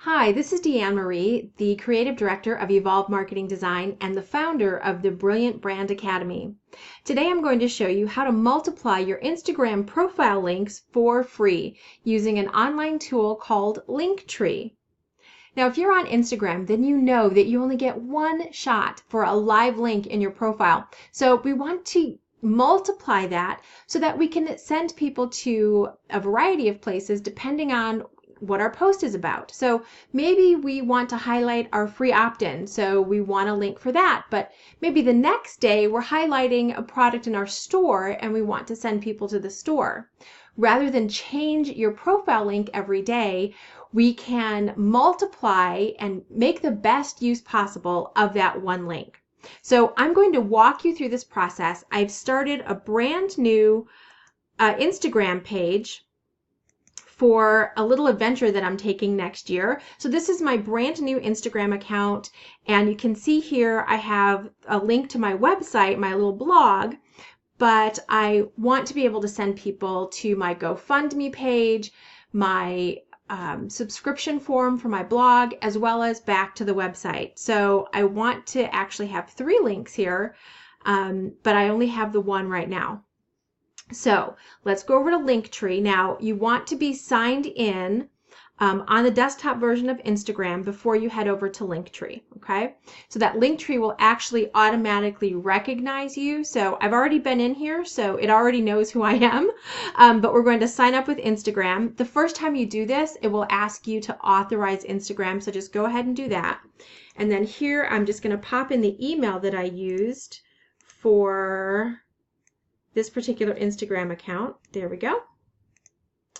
Hi, this is Deanne Marie, the Creative Director of Evolve Marketing Design and the founder of the Brilliant Brand Academy. Today I'm going to show you how to multiply your Instagram profile links for free using an online tool called Linktree. Now, if you're on Instagram, then you know that you only get one shot for a live link in your profile. So we want to multiply that so that we can send people to a variety of places depending on what our post is about. So maybe we want to highlight our free opt-in, so we want a link for that, but maybe the next day we're highlighting a product in our store and we want to send people to the store. Rather than change your profile link every day, we can multiply and make the best use possible of that one link. So I'm going to walk you through this process. I've started a brand new Instagram page for a little adventure that I'm taking next year. So this is my brand new Instagram account, and you can see here I have a link to my website, my little blog, but I want to be able to send people to my GoFundMe page, my subscription form for my blog, as well as back to the website. So I want to actually have 3 links here, but I only have the one right now. So let's go over to Linktree. Now you want to be signed in on the desktop version of Instagram before you head over to Linktree, okay? So that Linktree will actually automatically recognize you. So I've already been in here, so it already knows who I am, but we're going to sign up with Instagram. The first time you do this, it will ask you to authorize Instagram, so just go ahead and do that. And then here, I'm just gonna pop in the email that I used for this particular Instagram account. There we go.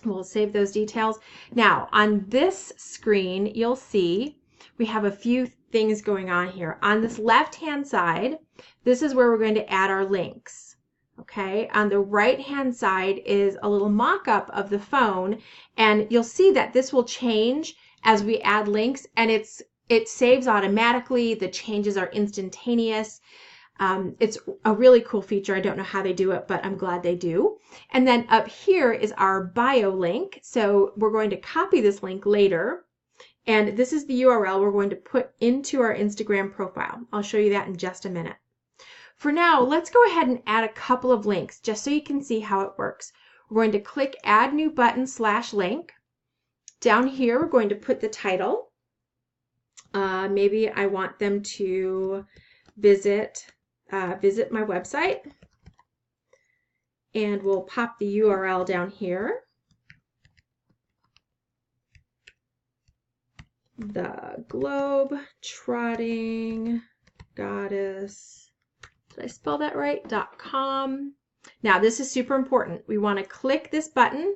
We'll save those details. Now, on this screen, you'll see we have a few things going on here. On this left-hand side, this is where we're going to add our links. Okay, on the right-hand side is a little mock-up of the phone, and you'll see that this will change as we add links, and it saves automatically. The changes are instantaneous. It's a really cool feature. I don't know how they do it, but I'm glad they do. And then up here is our bio link. So we're going to copy this link later. And this is the URL we're going to put into our Instagram profile. I'll show you that in just a minute. For now, let's go ahead and add a couple of links just so you can see how it works. We're going to click Add New Button / Link. Down here, we're going to put the title. Maybe I want them to visit my website, and we'll pop the URL down here. The Globe Trotting Goddess, did I spell that right? .com. Now this is super important. We want to click this button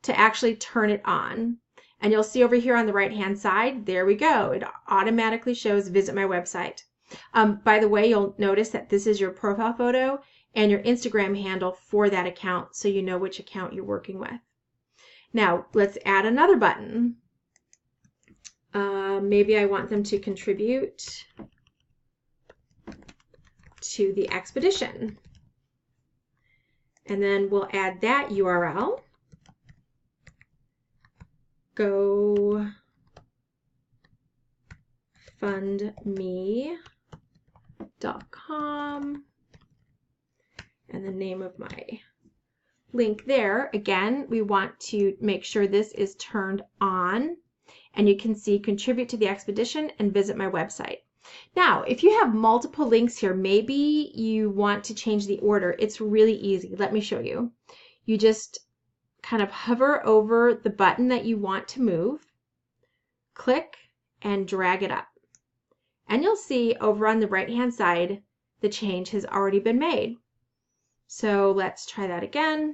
to actually turn it on. And you'll see over here on the right hand side, there we go. It automatically shows visit my website. By the way, you'll notice that this is your profile photo and your Instagram handle for that account, so you know which account you're working with. Now, let's add another button. Maybe I want them to contribute to the expedition. And then we'll add that URL. GoFundMe.com, and the name of my link there. Again, we want to make sure this is turned on, and you can see contribute to the expedition and visit my website. Now, if you have multiple links here, maybe you want to change the order. It's really easy. Let me show you. You just kind of hover over the button that you want to move, click, and drag it up. And you'll see over on the right-hand side, the change has already been made. So let's try that again,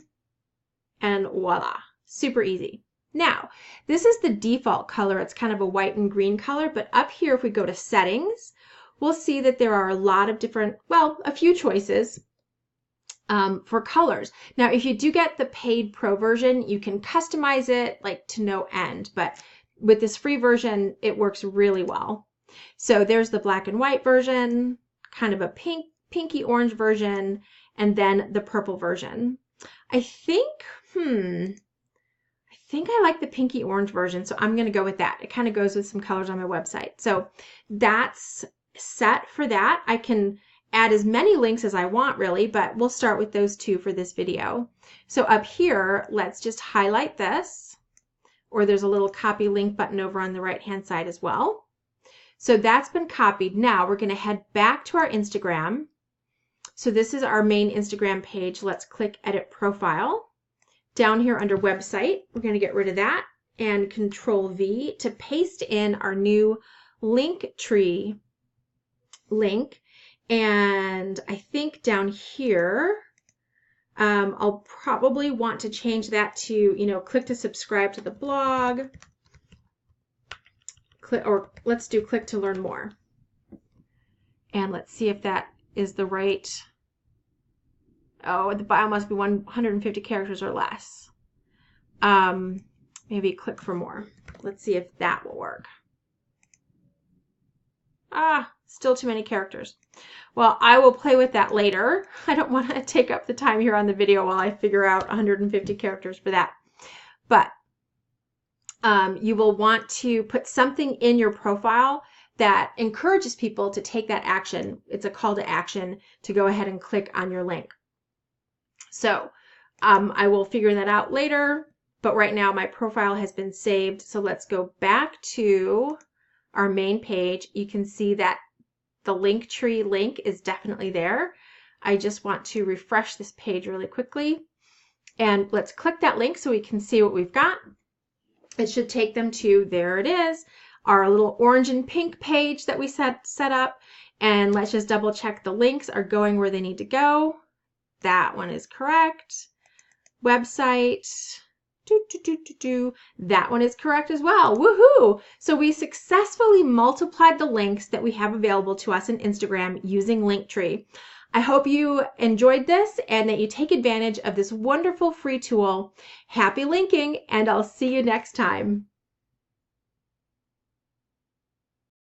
and voila, super easy. Now, this is the default color. It's kind of a white and green color, but up here, if we go to settings, we'll see that there are a lot of different, well, a few choices for colors. Now, if you do get the paid pro version, you can customize it like to no end, but with this free version, it works really well. So there's the black and white version, kind of a pinky orange version, and then the purple version. I think think I like the pinky orange version, so I'm going to go with that. It kind of goes with some colors on my website. So that's set for that. I can add as many links as I want really, but we'll start with those two for this video. So up here, let's just highlight this, or there's a little copy link button over on the right hand side as well. So that's been copied. Now we're going to head back to our Instagram. So this is our main Instagram page. Let's click Edit Profile. Down here under Website, we're going to get rid of that and Control V to paste in our new Linktree link. And I think down here, I'll probably want to change that to, click to subscribe to the blog. Let's do click to learn more. And let's see if that is the right. Oh, the bio must be 150 characters or less. Maybe click for more. Let's see if that will work. Still too many characters. Well, I will play with that later. I don't want to take up the time here on the video while I figure out 150 characters for that. But you will want to put something in your profile that encourages people to take that action. It's a call to action to go ahead and click on your link. So I will figure that out later, but right now my profile has been saved. So let's go back to our main page. You can see that the Linktree link is definitely there. I just want to refresh this page really quickly. And let's click that link so we can see what we've got. It should take them to, there it is, our little orange and pink page that we set up. And let's just double check the links are going where they need to go. That one is correct. Website. That one is correct as well. Woohoo! So we successfully multiplied the links that we have available to us in Instagram using Linktree. I hope you enjoyed this and that you take advantage of this wonderful free tool. Happy linking, and I'll see you next time.